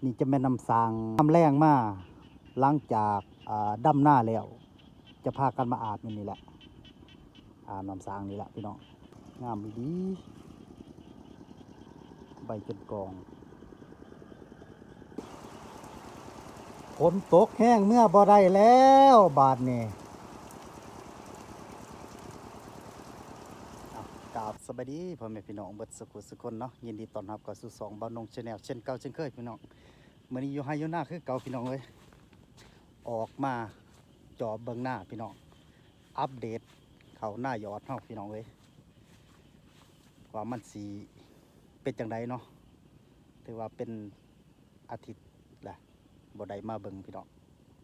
นี่จะแม่นำสางน้ำแรงมาหลังจากดำหน้าแล้วจะพากันมาอาบนี่แหละน้ำสางนี่แหละพี่น้องงามดีใบจนกองฝนตกแห้งเมื่อบ่ได้แล้วบาดนี่กราบสวัสดีพ่อแม่พี่น้องเบิดสุขสุขคนเนาะยินดีต้อนรับเข้าสู่สองบ่าวนงชาแนลเช่นเก่าเช่นเคยพี่น้องมื้อนี้อยู่ไฮอยู่หน้าคือเก่าพี่น้องเอ้ยออกมาจอบเบิ่งหน้าพี่น้องอัปเดตเขาหน้ายอดเฮาพี่น้องเอ้ยว่ามันสิเป็นจังไดเนาะถือว่าเป็นอาทิตย์แหละบ่ได้มาเบิ่งพี่น้อง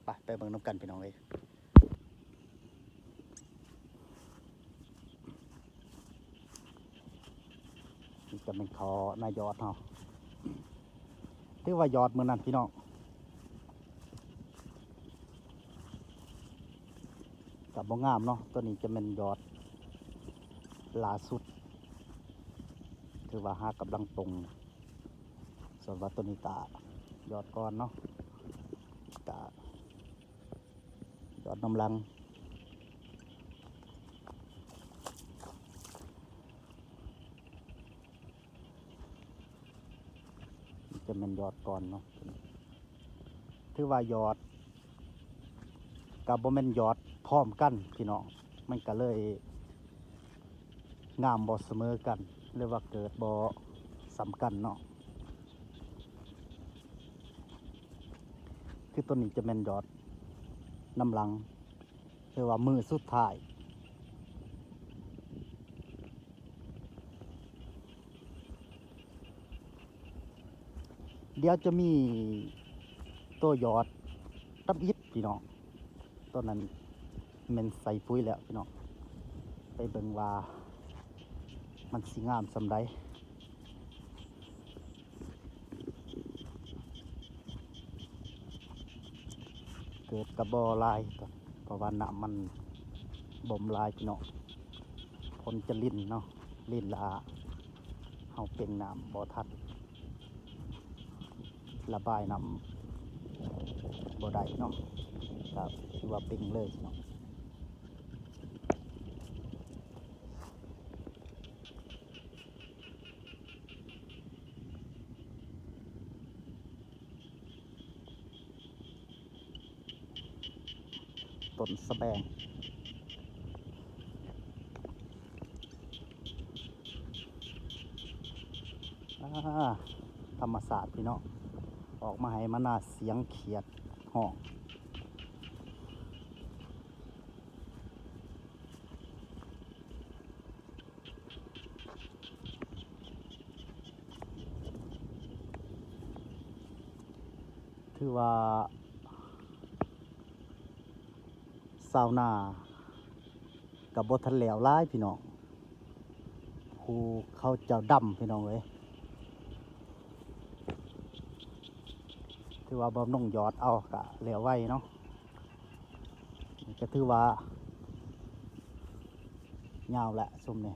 ไปเบิ่งนำกันพี่น้องเอ้ยนี่จะเป็นเขาหน้ายอดเฮาถือว่ายอดมื้อนั้นพี่น้องกับบ่งามเนาะตัวนี้จะเป็นยอดล่าสุดถือว่าหากำลังตรงส่วนว่าตัวนี้ตายอดก่อนเนาะตายอดน้ำลังจะเป็นยอดก่อนเนาะถือว่ายอดกับบ่แม่นยอดพร้อมกันพี่น้องมันก็เลยงามบ่เสมอกันหรือว่าเกิดบ่สำคัญเนาะคือตัวนี้จะเป็นยอดน้ำลังคือว่ามือสุดท้ายเดี๋ยวจะมีตัวยอดตับอิดพี่น้องต้นนั้นมันใส่ปุ๋ยแล้วพี่น้องไปเบิ่งว่ามันสิงามสำใดเกิดกระบอลายเพราะว่าน้ำมันบ่มลายพี่น้องผลจะลิ่นเนาะลิ่นละเฮาเป็นน้ำบ่ทัดระบายน้ำบ่ได้เนาะก็ถือว่าเป็นเลยเนาะต้นสะแบงธรรมศาสตร์พี่น้องออกมาให้มานาเสียงเขียดห้องถือว่าซาวนากับบทันแล้วร้ายพี่น้องครูเขาเจ้าดำพี่น้องเลยถือว่าบ่น้องยอดเอากะเหลวไว้เนาะก็ถือว่ายาวแหละซุ่มนี่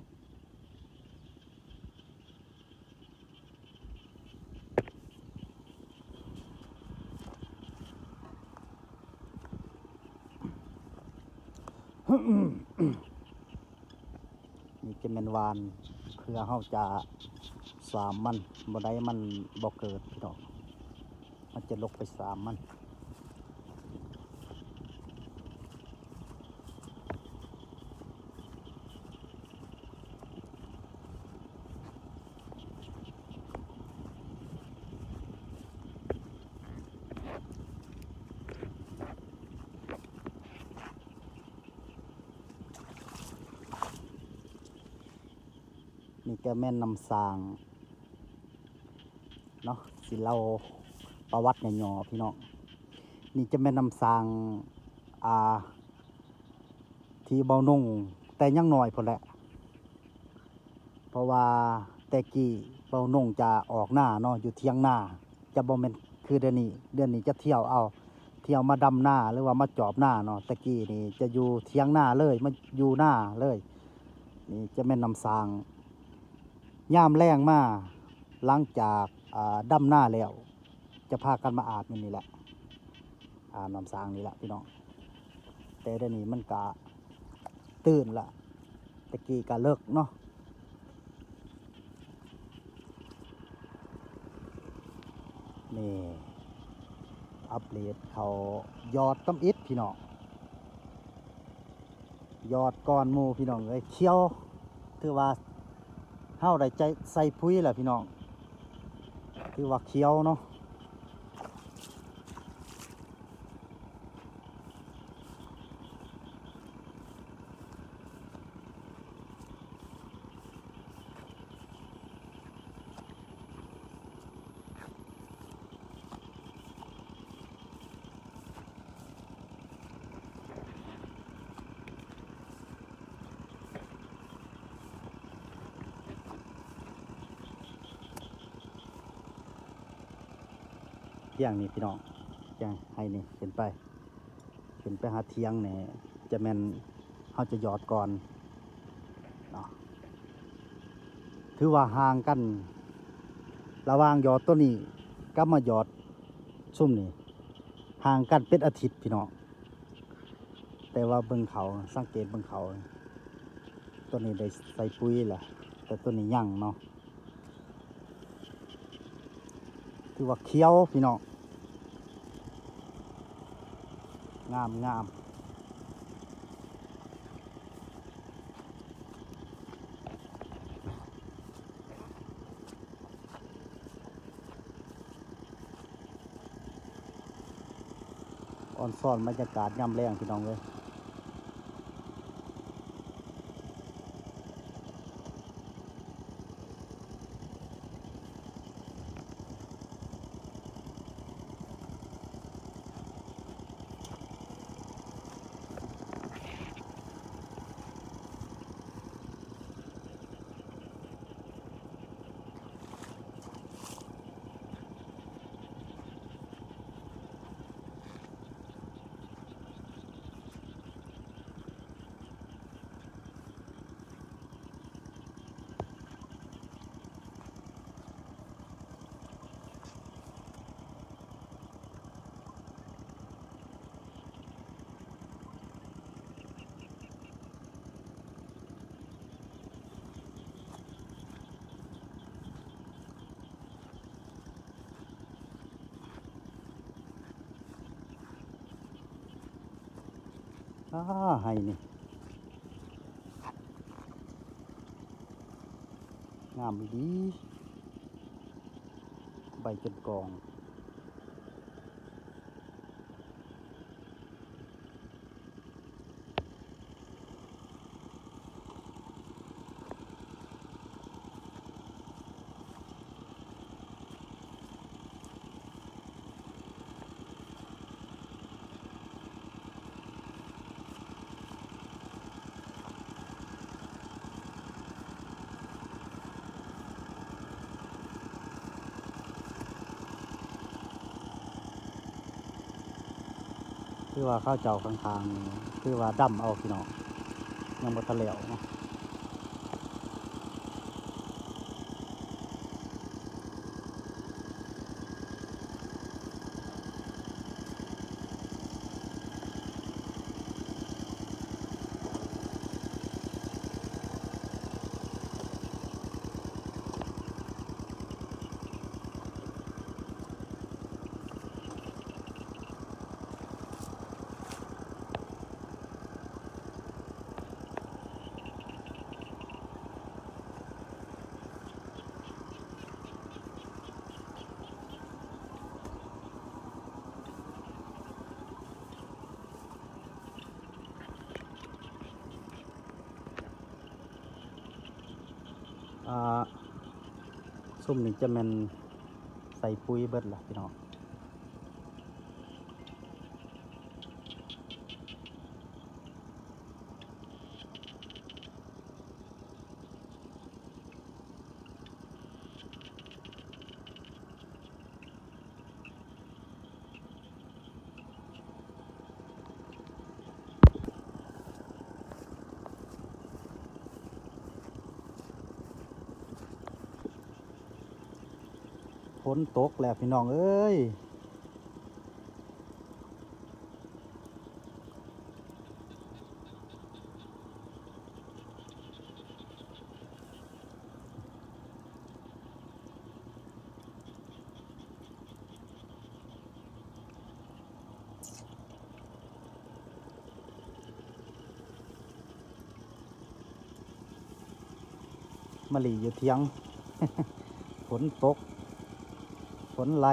นี่จะเป็นวานเพื่อเขาจะสามมันบ่ได้มันบ่เกิดพี่น้องมันจะลกไปสามมันนี่ก็แม่นนำสางเนาะสิเล่าประวัติหย่อๆพี่น้องนี่จะแม่นนำสางที่เบานุ่งแต่ยังน้อยพอแหละเพราะว่าแต่กี้เบานุ่งจะออกหน้าเนาะอยู่เที่ยงหน้าจะบ่แม่นคือเดือนนี้จะเที่ยวมาดำหน้าหรือว่ามาจอบหน้าเนาะแต่กี้นี่จะอยู่เที่ยงหน้าเลยมาอยู่หน้าเลยนี่จะแม่นนำสางย่ามแรงมาหลังจากดำหน้าแล้วจ จะพากันมาอาบนี่แหละอาบน้ำสางนี่แหละพี่น้องแต่เดี๋ยวนี้มันกะตื่นละตะกี้กะเลิกเนาะนี่อัปเดตเขายอดต้มอิดพี่น้องยอดก้อนหมูพี่น้องเลยเขียวถือว่าเฮาได้ใจใส่ปุ๋ยแหละพี่น้องถือว่าเขียวเนาะเที่ยงนี่พี่น้องยังให้นี่ขึ้นไปหาเที่ยงเนี่ยจะแม่นเขาจะหยอดก่อนเนาะถือว่าห่างกันระหว่างหยอดตัวนี้กับมาหยอดซุ่มนี่ห่างกันเป็นอาทิตย์พี่น้องแต่ว่าเบิ่งเขาสังเกตเบิ่งเขาตัวนี้ได้ใส่ปุ๋ยแหละแต่ตัวนี้ยังเนาะถือว่าเขียวพี่น้องงามอ่อนซ่อนบรรยากาศยามแรงพี่น้องเลยให้นี่งามดีใบจนกองคือว่าข้าวเจ้าข้างๆนี่คือว่าดำเอาพี่น้องยังบ่ทะเลวเนาะซุ่มนี่จะแม่นใส่ปุ๋ยเบิดล่ะพี่น้องฝน นตกแล้วพี่น้องเอ้ยมะลิอยู่เทียง ฝนตกฝนไหล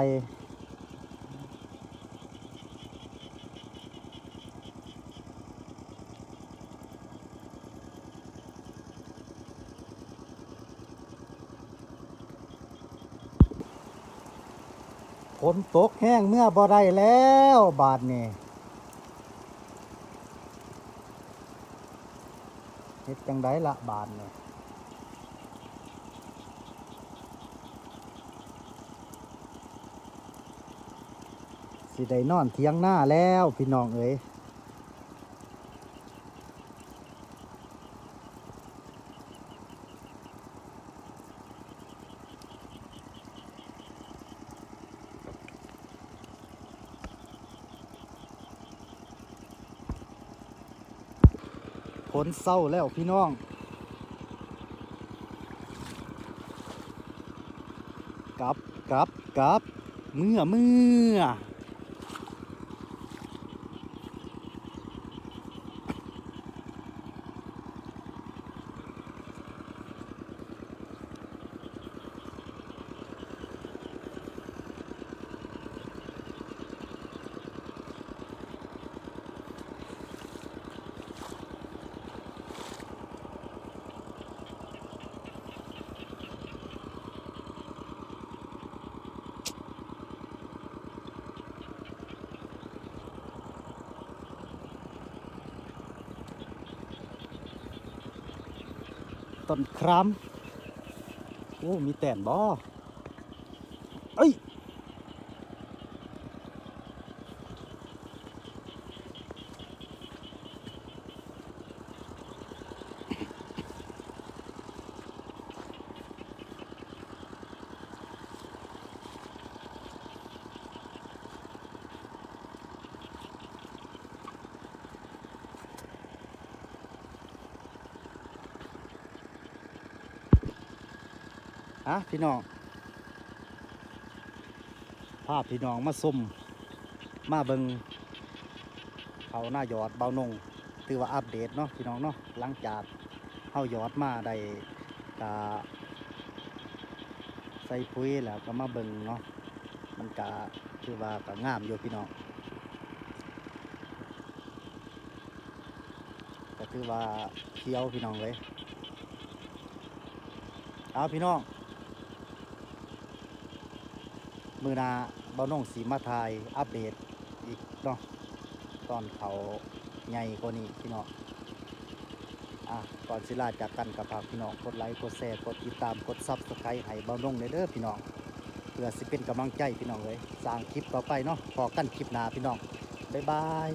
ฝนตกแห้งเมื่อบ่ได้แล้วบาดนี่เฮ็ดจังไดละบาดนี่สิได้นอนเทียงหน้าแล้วพี่น้องเอ้ยฝนเศร้าแล้วพี่น้องกลับกลับกลับเมื่อต้นครามโอ้มีแต่นบ่เอ้ยพี่น้องพาพี่น้องมาส้มมาเบิงเขาหน้ายอดเบานงถือว่าอัปเดตเนาะพี่น้องเนาะหลังจากเข้ายอดมาได้กะใส่ปุ๋ยแล้วก็มาเบิงเนาะมันกะคือว่ากะงามอยู่พี่น้องก็คือว่าเขียวพี่น้องเลยเอาพี่น้องมือหนาเบานงสีมาทายอัปเดตอีกเนาะตอนเขาใหญ่กว่านี้พี่น้องก่อนสิลาจากกันกับฝากพี่น้องกดไลค์กดแชร์กดติดตามกดซับสไครต์ให้เบานงเด้อพี่น้องเพื่อสิเป็นกำลังใจพี่น้องเลยสร้างคลิปต่อไปเนาะพอกันคลิปหน้าพี่น้องบ๊ายบาย